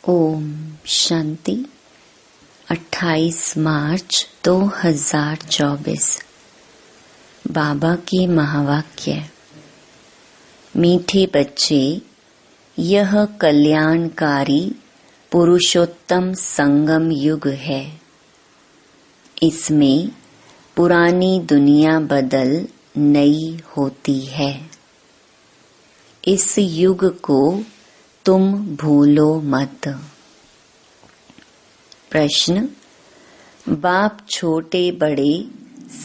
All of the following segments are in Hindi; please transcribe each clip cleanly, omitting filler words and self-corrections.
ओम शांति। 28 मार्च 2024। बाबा के महावाक्य। मीठे बच्चे, यह कल्याणकारी पुरुषोत्तम संगम युग है। इसमें पुरानी दुनिया बदल नई होती है। इस युग को तुम भूलो मत। प्रश्न। बाप छोटे बड़े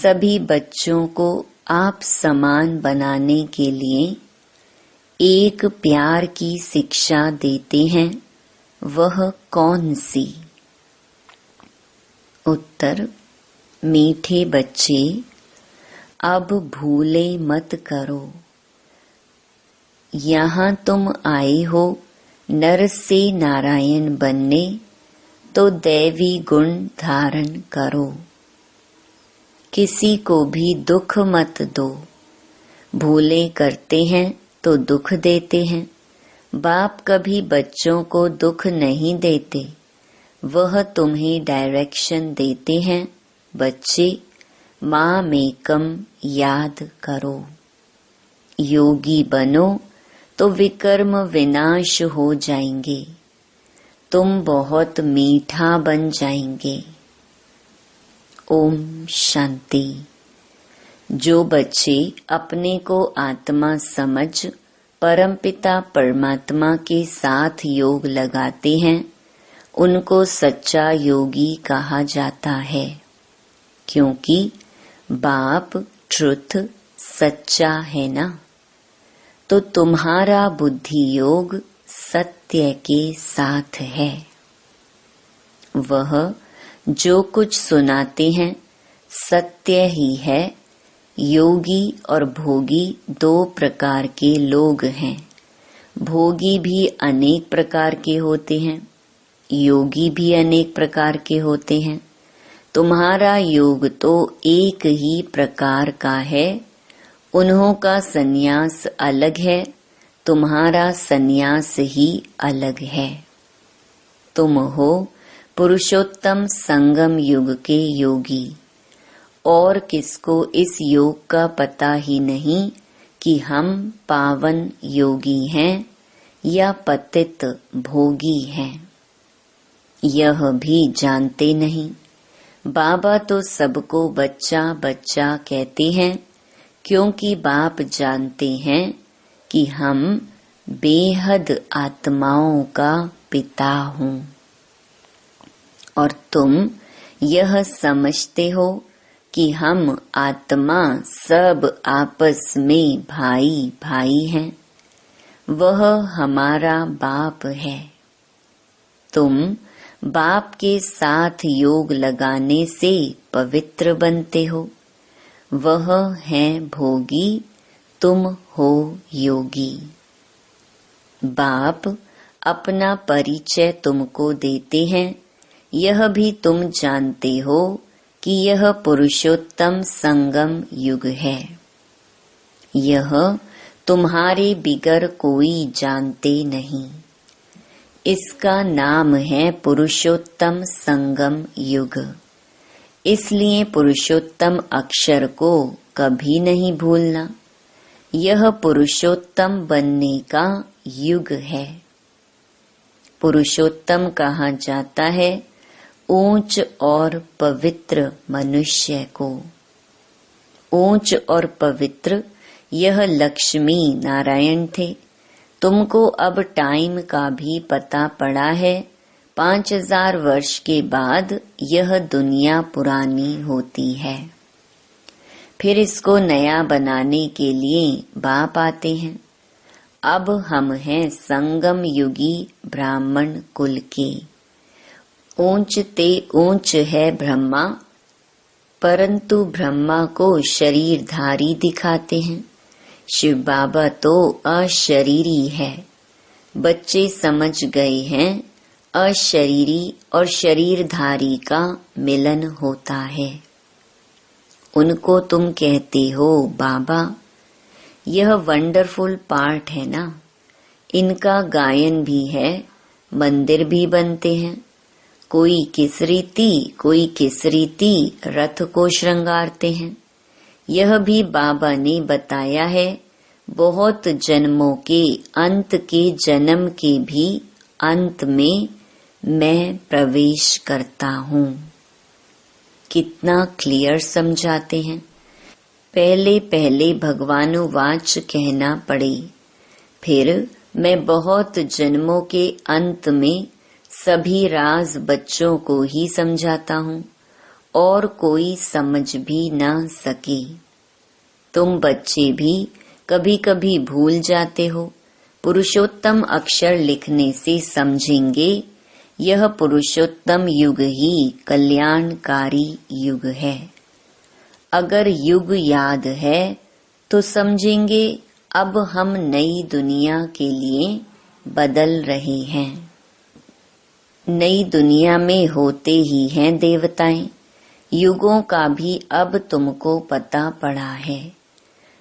सभी बच्चों को आप समान बनाने के लिए एक प्यार की शिक्षा देते हैं, वह कौन सी? उत्तर। मीठे बच्चे, अब भूले मत करो। यहाँ तुम आए हो नर से नारायण बनने, तो दैवी गुण धारण करो। किसी को भी दुख मत दो। भूले करते हैं तो दुख देते हैं। बाप कभी बच्चों को दुख नहीं देते, वह तुम्हें डायरेक्शन देते हैं। बच्चे, माँ मेकम याद करो। योगी बनो तो विकर्म विनाश हो जाएंगे। तुम बहुत मीठा बन जाएंगे। ओम शांति। जो बच्चे अपने को आत्मा समझ परमपिता परमात्मा के साथ योग लगाते हैं, उनको सच्चा योगी कहा जाता है, क्योंकि बाप ट्रुथ सच्चा है ना। तो तुम्हारा बुद्धि योग सत्य के साथ है। वह जो कुछ सुनाते हैं सत्य ही है। योगी और भोगी दो प्रकार के लोग हैं। भोगी भी अनेक प्रकार के होते हैं, योगी भी अनेक प्रकार के होते हैं। तुम्हारा योग तो एक ही प्रकार का है। उन्हों का सन्यास अलग है, तुम्हारा सन्यास ही अलग है। तुम हो पुरुषोत्तम संगम युग के योगी। और किसको इस योग का पता ही नहीं कि हम पावन योगी हैं या पतित भोगी हैं, यह भी जानते नहीं। बाबा तो सबको बच्चा बच्चा कहते हैं, क्योंकि बाप जानते हैं कि हम बेहद आत्माओं का पिता हूँ। और तुम यह समझते हो कि हम आत्मा सब आपस में भाई भाई हैं। वह हमारा बाप है। तुम बाप के साथ योग लगाने से पवित्र बनते हो। वह है भोगी, तुम हो योगी। बाप अपना परिचय तुमको देते हैं। यह भी तुम जानते हो कि यह पुरुषोत्तम संगम युग है। यह तुम्हारे बिगर कोई जानते नहीं। इसका नाम है पुरुषोत्तम संगम युग। इसलिए पुरुषोत्तम अक्षर को कभी नहीं भूलना। यह पुरुषोत्तम बनने का युग है। पुरुषोत्तम कहा जाता है ऊंच और पवित्र मनुष्य को। ऊंच और पवित्र यह लक्ष्मी नारायण थे। तुमको अब टाइम का भी पता पड़ा है। 5000 वर्ष के बाद यह दुनिया पुरानी होती है। फिर इसको नया बनाने के लिए बाप आते हैं। अब हम हैं संगम युगी ब्राह्मण कुल के। ऊंच ते ऊंच है ब्रह्मा, परंतु ब्रह्मा को शरीरधारी दिखाते हैं। शिव बाबा तो अशरीरी है। बच्चे समझ गए हैं अशरीरी और शरीरधारी का मिलन होता है। उनको तुम कहते हो बाबा। यह वंडरफुल पार्ट है ना। इनका गायन भी है, मंदिर भी बनते हैं। कोई किस रीति रथ को श्रृंगारते हैं। यह भी बाबा ने बताया है। बहुत जन्मों के अंत के जन्म के भी अंत में मैं प्रवेश करता हूँ। कितना क्लियर समझाते हैं। पहले पहले भगवानुवाच कहना पड़े, फिर मैं बहुत जन्मों के अंत में सभी राज बच्चों को ही समझाता हूँ और कोई समझ भी न सके। तुम बच्चे भी कभी कभी भूल जाते हो। पुरुषोत्तम अक्षर लिखने से समझेंगे यह पुरुषोत्तम युग ही कल्याणकारी युग है। अगर युग याद है तो समझेंगे अब हम नई दुनिया के लिए बदल रहे हैं। नई दुनिया में होते ही हैं देवताएं। युगों का भी अब तुमको पता पड़ा है।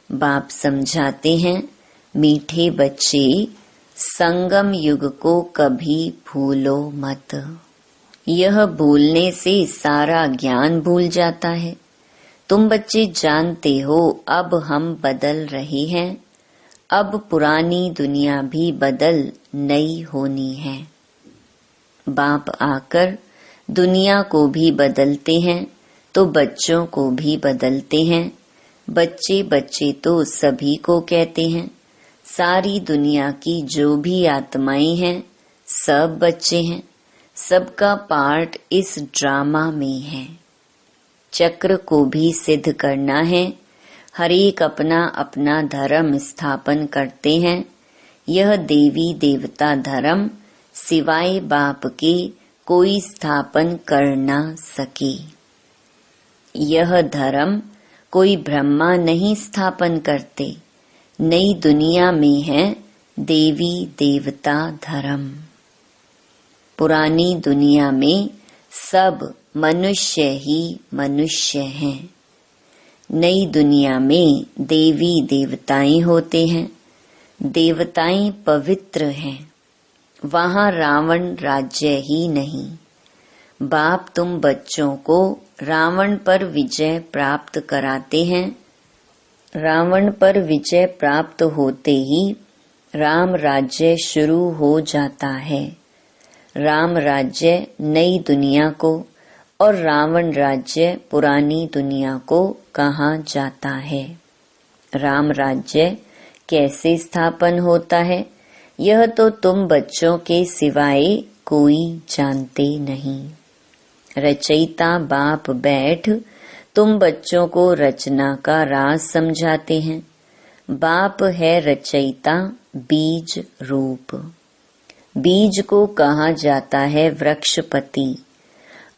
बाप समझाते हैं, मीठे बच्चे, संगम युग को कभी भूलो मत। यह भूलने से सारा ज्ञान भूल जाता है। तुम बच्चे जानते हो अब हम बदल रहे हैं। अब पुरानी दुनिया भी बदल नई होनी है। बाप आकर दुनिया को भी बदलते हैं तो बच्चों को भी बदलते हैं। बच्चे बच्चे तो सभी को कहते हैं। सारी दुनिया की जो भी आत्माएं हैं सब बच्चे हैं। सबका पार्ट इस ड्रामा में है। चक्र को भी सिद्ध करना है। हर एक अपना अपना धर्म स्थापन करते हैं। यह देवी देवता धर्म सिवाय बाप के कोई स्थापन कर न सके। यह धर्म कोई ब्रह्मा नहीं स्थापन करते। नई दुनिया में है देवी देवता धर्म। पुरानी दुनिया में सब मनुष्य ही मनुष्य हैं। नई दुनिया में देवी देवताएं होते हैं। देवताएं पवित्र हैं। वहाँ रावण राज्य ही नहीं। बाप तुम बच्चों को रावण पर विजय प्राप्त कराते हैं। रावण पर विजय प्राप्त होते ही राम राज्य शुरू हो जाता है। राम राज्य नई दुनिया को और रावण राज्य पुरानी दुनिया को कहा जाता है। राम राज्य कैसे स्थापन होता है यह तो तुम बच्चों के सिवाय कोई जानते नहीं। रचयिता बाप बैठ तुम बच्चों को रचना का राज समझाते हैं। बाप है रचयिता बीज रूप। बीज को कहा जाता है वृक्षपति।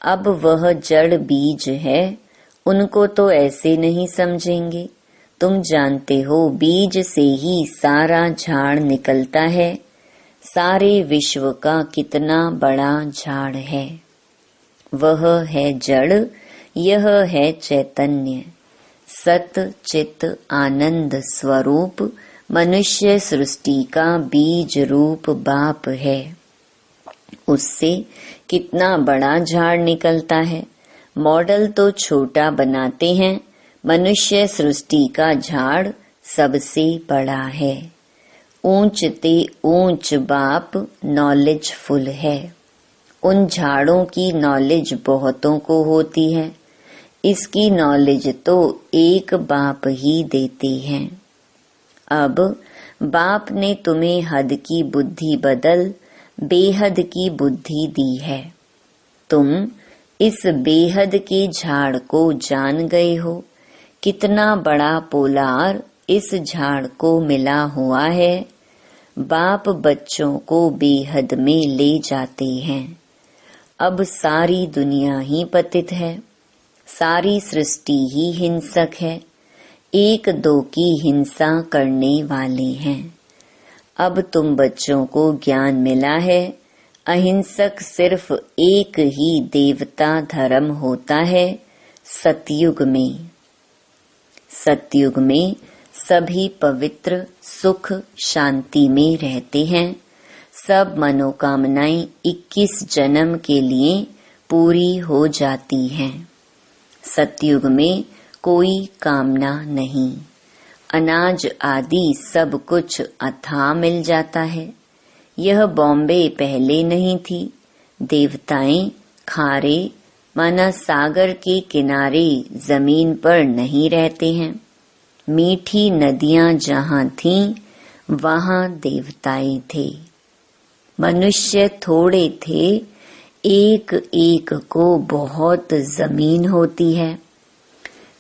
अब वह जड़ बीज है, उनको तो ऐसे नहीं समझेंगे। तुम जानते हो बीज से ही सारा झाड़ निकलता है। सारे विश्व का कितना बड़ा झाड़ है। वह है जड़, यह है चैतन्य। सत चित आनंद स्वरूप मनुष्य सृष्टि का बीज रूप बाप है। उससे कितना बड़ा झाड़ निकलता है। मॉडल तो छोटा बनाते हैं। मनुष्य सृष्टि का झाड़ सबसे बड़ा है। ऊंच ते ऊंच बाप नॉलेजफुल है। उन झाड़ों की नॉलेज बहुतों को होती है। इसकी नॉलेज तो एक बाप ही देते हैं। अब बाप ने तुम्हें हद की बुद्धि बदल बेहद की बुद्धि दी है। तुम इस बेहद के झाड़ को जान गए हो। कितना बड़ा पोलार इस झाड़ को मिला हुआ है। बाप बच्चों को बेहद में ले जाते हैं। अब सारी दुनिया ही पतित है। सारी सृष्टि ही हिंसक है। एक दो की हिंसा करने वाले हैं। अब तुम बच्चों को ज्ञान मिला है। अहिंसक सिर्फ एक ही देवता धर्म होता है सतयुग में। सतयुग में सभी पवित्र सुख शांति में रहते हैं। सब मनोकामनाएं 21 जन्म के लिए पूरी हो जाती हैं। सतयुग में कोई कामना नहीं, अनाज आदि सब कुछ अथाह मिल जाता है। यह बॉम्बे पहले नहीं थी। देवताएं खारे माना सागर के किनारे जमीन पर नहीं रहते हैं। मीठी नदियां जहां थीं वहां देवताएं थे। मनुष्य थोड़े थे, एक एक को बहुत जमीन होती है।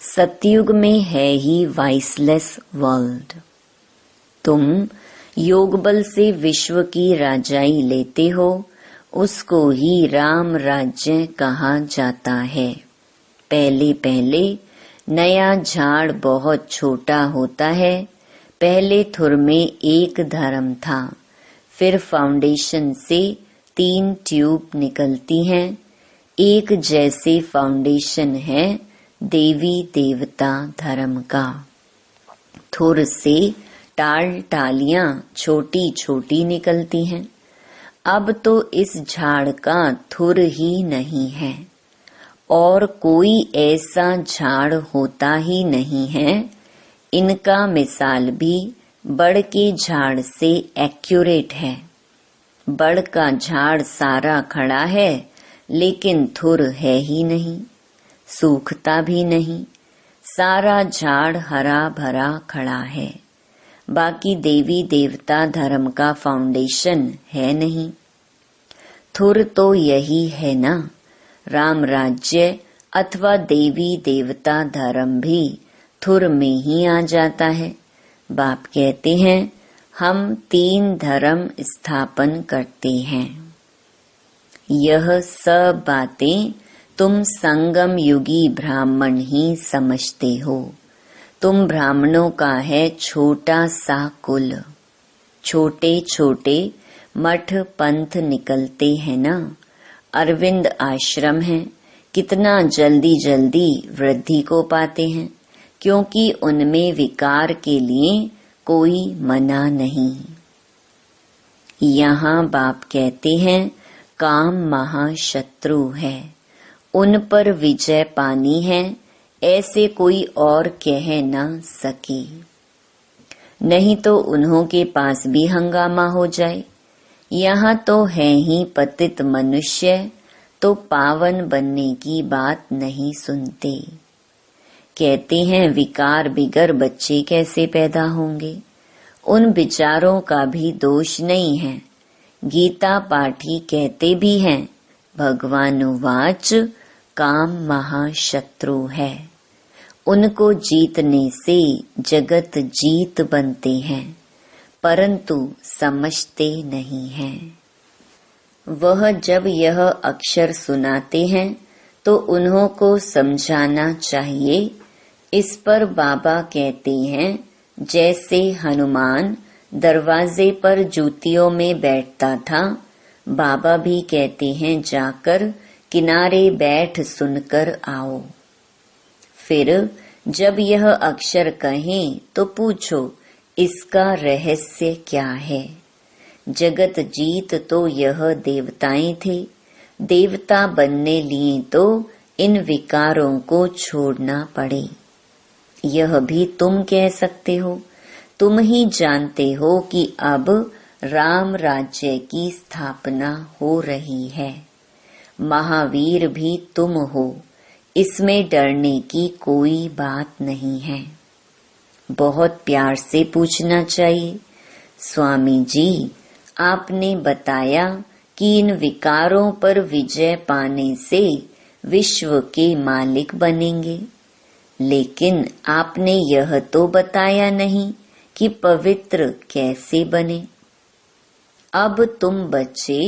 सतयुग में है ही वाइसलेस वर्ल्ड। तुम योग बल से विश्व की राजाई लेते हो, उसको ही राम राज्य कहा जाता है। पहले पहले नया झाड़ बहुत छोटा होता है। पहले थुर में एक धर्म था, फिर फाउंडेशन से 3 ट्यूब निकलती हैं। एक जैसे फाउंडेशन है देवी देवता धर्म का। थुर से टाल टालियां छोटी छोटी निकलती हैं। अब तो इस झाड़ का थुर ही नहीं है और कोई ऐसा झाड़ होता ही नहीं है। इनका मिसाल भी बड़ के झाड़ से एक्यूरेट है। बड़ का झाड़ सारा खड़ा है, लेकिन थुर है ही नहीं, सूखता भी नहीं। सारा झाड़ हरा भरा खड़ा है, बाकी देवी देवता धर्म का फाउंडेशन है नहीं। थुर तो यही है ना, राम राज्य अथवा देवी देवता धर्म भी थुर में ही आ जाता है। बाप कहते हैं हम 3 धर्म स्थापन करते हैं। यह सब बातें तुम संगम युगी ब्राह्मण ही समझते हो। तुम ब्राह्मणों का है छोटा सा कुल। छोटे छोटे मठ पंथ निकलते हैं ना। अरविंद आश्रम है, कितना जल्दी जल्दी वृद्धि को पाते हैं, क्योंकि उनमें विकार के लिए कोई मना नहीं। यहाँ बाप कहते हैं काम महाशत्रु है, उन पर विजय पानी है, ऐसे कोई और कह न सके। नहीं तो उन्हों के पास भी हंगामा हो जाए। यहाँ तो है ही पतित मनुष्य, तो पावन बनने की बात नहीं सुनते। कहते हैं विकार बिगर बच्चे कैसे पैदा होंगे। उन विचारों का भी दोष नहीं है। गीता पाठी कहते भी हैं भगवानुवाच काम महाशत्रु है। उनको जीतने से जगत जीत बनते हैं, परंतु समझते नहीं हैं। वह जब यह अक्षर सुनाते हैं तो उन्हों को समझाना चाहिए। इस पर बाबा कहते हैं जैसे हनुमान दरवाजे पर जूतियों में बैठता था, बाबा भी कहते हैं जाकर किनारे बैठ सुनकर आओ। फिर जब यह अक्षर कहें तो पूछो इसका रहस्य क्या है। जगत जीत तो यह देवताएं थे। देवता बनने लिए तो इन विकारों को छोड़ना पड़े। यह भी तुम कह सकते हो। तुम ही जानते हो कि अब राम राज्य की स्थापना हो रही है। महावीर भी तुम हो, इसमें डरने की कोई बात नहीं है। बहुत प्यार से पूछना चाहिए, स्वामी जी आपने बताया कि इन विकारों पर विजय पाने से विश्व के मालिक बनेंगे, लेकिन आपने यह तो बताया नहीं कि पवित्र कैसे बने। अब तुम बच्चे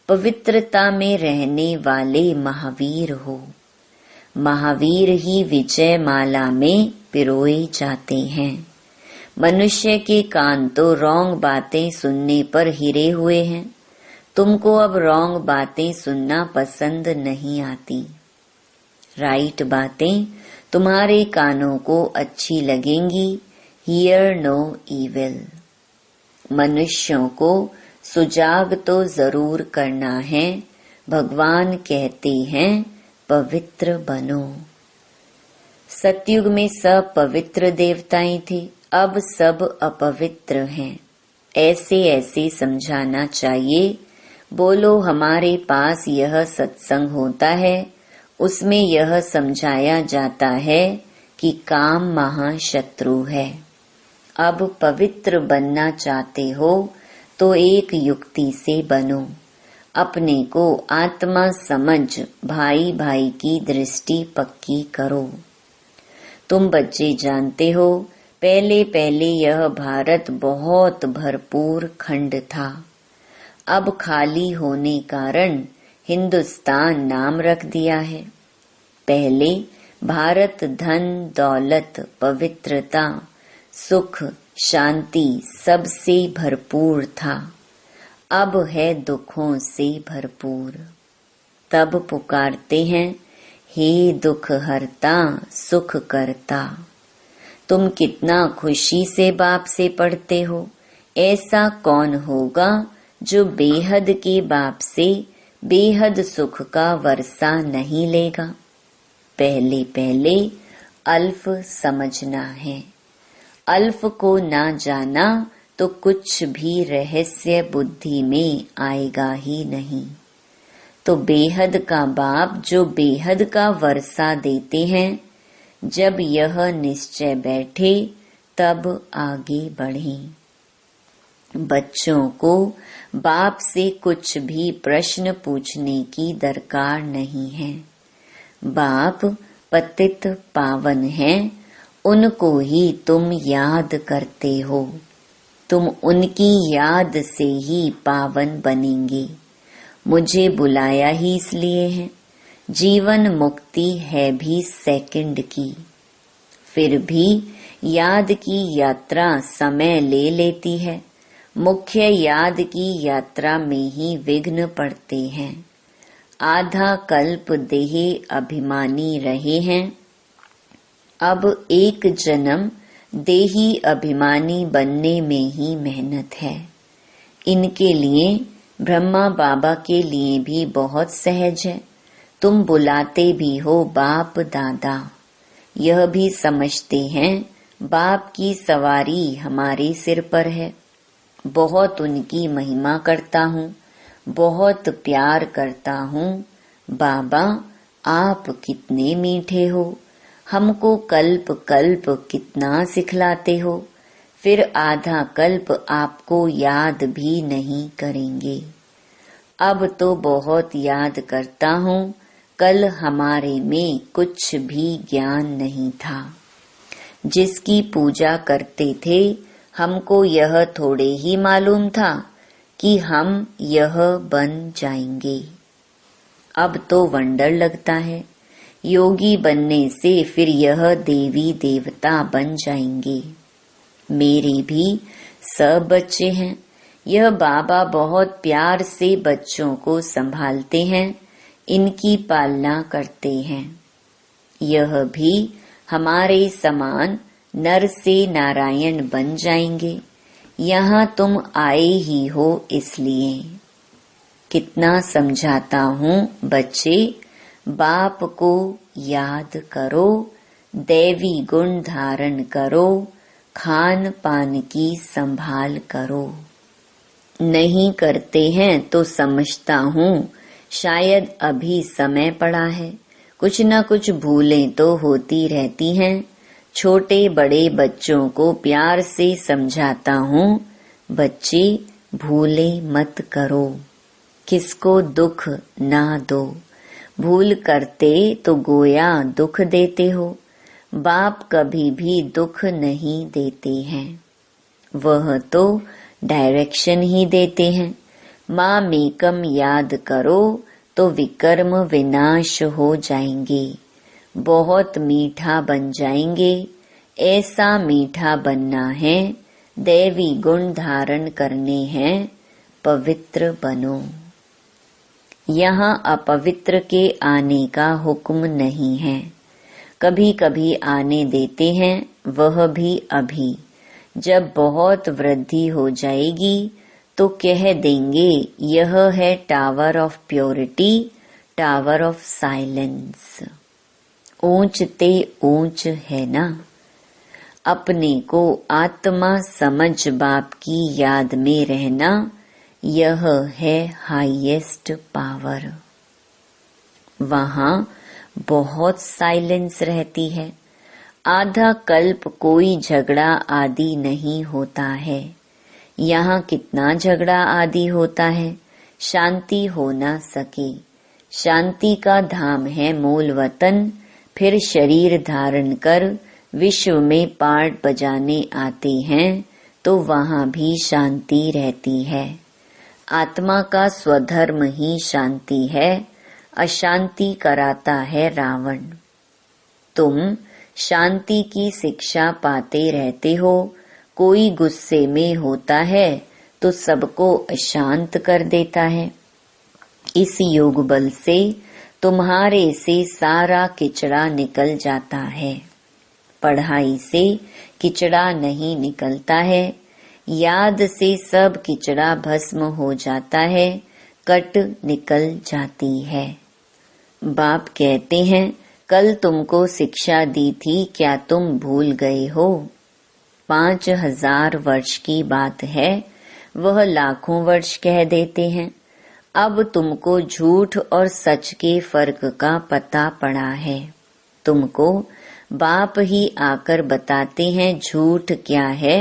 पवित्रता में रहने वाले महावीर हो। महावीर ही विजय माला में पिरोए जाते हैं। मनुष्य के कान तो रॉन्ग बातें सुनने पर हिरे हुए हैं। तुमको अब रॉन्ग बातें सुनना पसंद नहीं आती। राइट बातें तुम्हारे कानों को अच्छी लगेंगी। Hear no evil. मनुष्यों को सुजाग तो जरूर करना है। भगवान कहते हैं पवित्र बनो। सतयुग में सब पवित्र देवताएं थे, अब सब अपवित्र हैं। ऐसे ऐसे समझाना चाहिए। बोलो हमारे पास यह सत्संग होता है, उसमें यह समझाया जाता है कि काम महाशत्रु है। अब पवित्र बनना चाहते हो तो एक युक्ति से बनो। अपने को आत्मा समझ भाई भाई की दृष्टि पक्की करो। तुम बच्चे जानते हो, पहले पहले यह भारत बहुत भरपूर खंड था। अब खाली होने कारण हिंदुस्तान नाम रख दिया है। पहले भारत धन दौलत पवित्रता सुख शांति सबसे भरपूर था, अब है दुखों से भरपूर। तब पुकारते हैं हे दुख हरता सुख करता। तुम कितना खुशी से बाप से पढ़ते हो, ऐसा कौन होगा जो बेहद के बाप से बेहद सुख का वर्षा नहीं लेगा। पहले पहले अल्फ समझना है। अल्फ को ना जाना तो कुछ भी रहस्य बुद्धि में आएगा ही नहीं। तो बेहद का बाप जो बेहद का वर्षा देते हैं, जब यह निश्चय बैठे तब आगे बढ़ें। बच्चों को बाप से कुछ भी प्रश्न पूछने की दरकार नहीं है। बाप पतित पावन हैं, उनको ही तुम याद करते हो। तुम उनकी याद से ही पावन बनेंगे। मुझे बुलाया ही इसलिए है। जीवन मुक्ति है भी सेकंड की, फिर भी याद की यात्रा समय ले लेती है। मुख्य याद की यात्रा में ही विघ्न पड़ते हैं। आधा कल्प देह अभिमानी रहे हैं, अब एक जन्म देही अभिमानी बनने में ही मेहनत है। इनके लिए ब्रह्मा बाबा के लिए भी बहुत सहज है। तुम बुलाते भी हो बाप दादा, यह भी समझते हैं बाप की सवारी हमारे सिर पर है। बहुत उनकी महिमा करता हूँ, बहुत प्यार करता हूँ। बाबा आप कितने मीठे हो, हमको कल्प कल्प कितना सिखलाते हो, फिर आधा कल्प आपको याद भी नहीं करेंगे। अब तो बहुत याद करता हूँ, कल हमारे में कुछ भी ज्ञान नहीं था। जिसकी पूजा करते थे हमको यह थोड़े ही मालूम था कि हम यह बन जाएंगे। अब तो वंडर लगता है, योगी बनने से फिर यह देवी देवता बन जाएंगे। मेरे भी सब बच्चे हैं। यह बाबा बहुत प्यार से बच्चों को संभालते हैं, इनकी पालना करते हैं। यह भी हमारे समान नर से नारायण बन जाएंगे। यहाँ तुम आए ही हो इसलिए। कितना समझाता हूँ बच्चे, बाप को याद करो, दैवी गुण धारण करो, खान पान की संभाल करो। नहीं करते हैं तो समझता हूँ शायद अभी समय पड़ा है। कुछ न कुछ भूलें तो होती रहती हैं। छोटे बड़े बच्चों को प्यार से समझाता हूँ, बच्चे भूले मत करो, किसको दुख ना दो। भूल करते तो गोया दुख देते हो। बाप कभी भी दुख नहीं देते हैं, वह तो डायरेक्शन ही देते हैं। माँ मेकम याद करो तो विकर्म विनाश हो जाएंगे, बहुत मीठा बन जाएंगे। ऐसा मीठा बनना है, दैवी गुण धारण करने हैं, पवित्र बनो। यहाँ अपवित्र के आने का हुक्म नहीं है। कभी कभी आने देते हैं, वह भी अभी। जब बहुत वृद्धि हो जाएगी तो कह देंगे यह है tower of purity, tower of silence. ऊंच ते ऊंच है ना। अपने को आत्मा समझ बाप की याद में रहना, यह है हाईएस्ट पावर। वहां बहुत साइलेंस रहती है। आधा कल्प कोई झगड़ा आदि नहीं होता है। यहाँ कितना झगड़ा आदि होता है, शांति हो ना सके। शांति का धाम है मूल वतन, फिर शरीर धारण कर विश्व में पार्ट बजाने आते हैं तो वहाँ भी शांति रहती है। आत्मा का स्वधर्म ही शांति है, अशांति कराता है रावण। तुम शांति की शिक्षा पाते रहते हो। कोई गुस्से में होता है तो सबको अशांत कर देता है। इस योग बल से तुम्हारे से सारा किचड़ा निकल जाता है। पढ़ाई से किचड़ा नहीं निकलता है, याद से सब किचड़ा भस्म हो जाता है, कट निकल जाती है। बाप कहते हैं कल तुमको शिक्षा दी थी, क्या तुम भूल गए हो? 5000 वर्ष की बात है, वह लाखों वर्ष कह देते हैं। अब तुमको झूठ और सच के फर्क का पता पड़ा है। तुमको बाप ही आकर बताते हैं झूठ क्या है,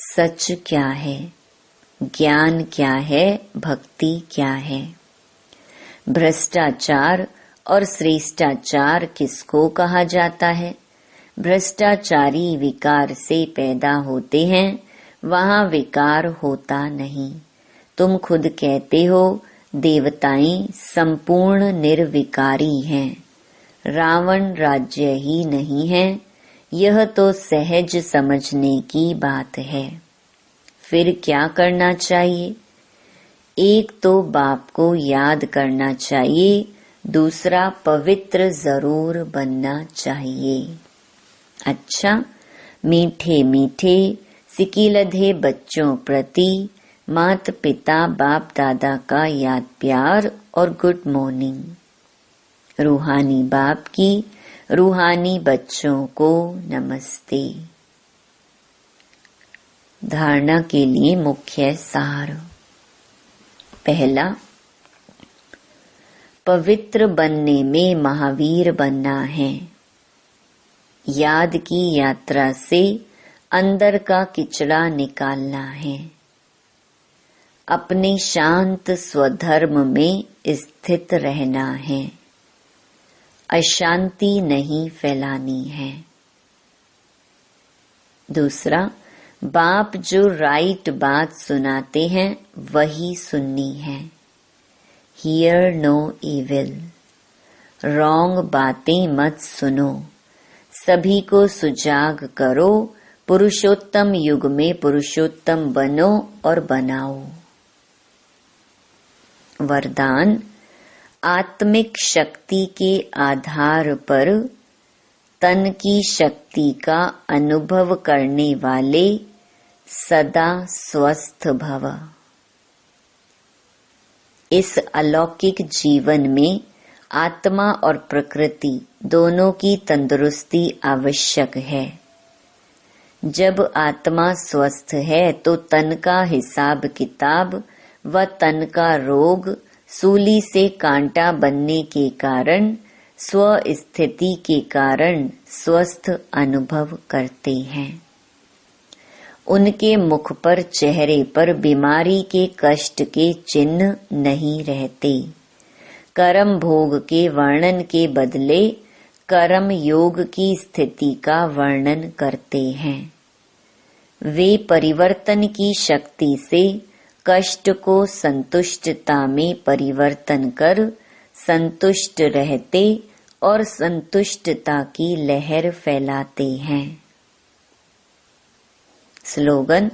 सच क्या है, ज्ञान क्या है, भक्ति क्या है। भ्रष्टाचार और श्रेष्ठाचार किसको कहा जाता है? भ्रष्टाचारी विकार से पैदा होते हैं, वहाँ विकार होता नहीं। तुम खुद कहते हो देवताएं संपूर्ण निर्विकारी हैं, रावण राज्य ही नहीं है। यह तो सहज समझने की बात है। फिर क्या करना चाहिए? एक तो बाप को याद करना चाहिए, दूसरा पवित्र जरूर बनना चाहिए। अच्छा, मीठे मीठे सिकिलधे बच्चों प्रति मात पिता बाप दादा का याद प्यार और गुड मॉर्निंग। रूहानी बाप की रूहानी बच्चों को नमस्ते। धारणा के लिए मुख्य सार। पहला, पवित्र बनने में महावीर बनना है। याद की यात्रा से अंदर का किचड़ा निकालना है। अपने शांत स्वधर्म में स्थित रहना है। अशांति नहीं फैलानी है। दूसरा, बाप जो राइट बात सुनाते हैं वही सुननी है। हियर नो इविल, रॉन्ग बातें मत सुनो। सभी को सुजाग करो, पुरुषोत्तम युग में पुरुषोत्तम बनो और बनाओ। वरदान, आत्मिक शक्ति के आधार पर तन की शक्ति का अनुभव करने वाले सदा स्वस्थ भव। इस अलौकिक जीवन में आत्मा और प्रकृति दोनों की तंदुरुस्ती आवश्यक है। जब आत्मा स्वस्थ है तो तन का हिसाब किताब व तन का रोग सूली से कांटा बनने के कारण स्व स्थिति के कारण स्वस्थ अनुभव करते हैं। उनके मुख पर चेहरे पर बीमारी के कष्ट के चिन्ह नहीं रहते। कर्म भोग के वर्णन के बदले कर्म योग की स्थिति का वर्णन करते हैं। वे परिवर्तन की शक्ति से कष्ट को संतुष्टता में परिवर्तन कर संतुष्ट रहते और संतुष्टता की लहर फैलाते हैं। स्लोगन,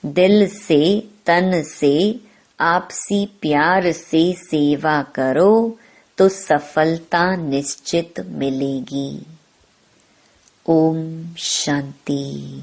दिल से तन से आपसी प्यार से सेवा करो तो सफलता निश्चित मिलेगी। ओम शांति।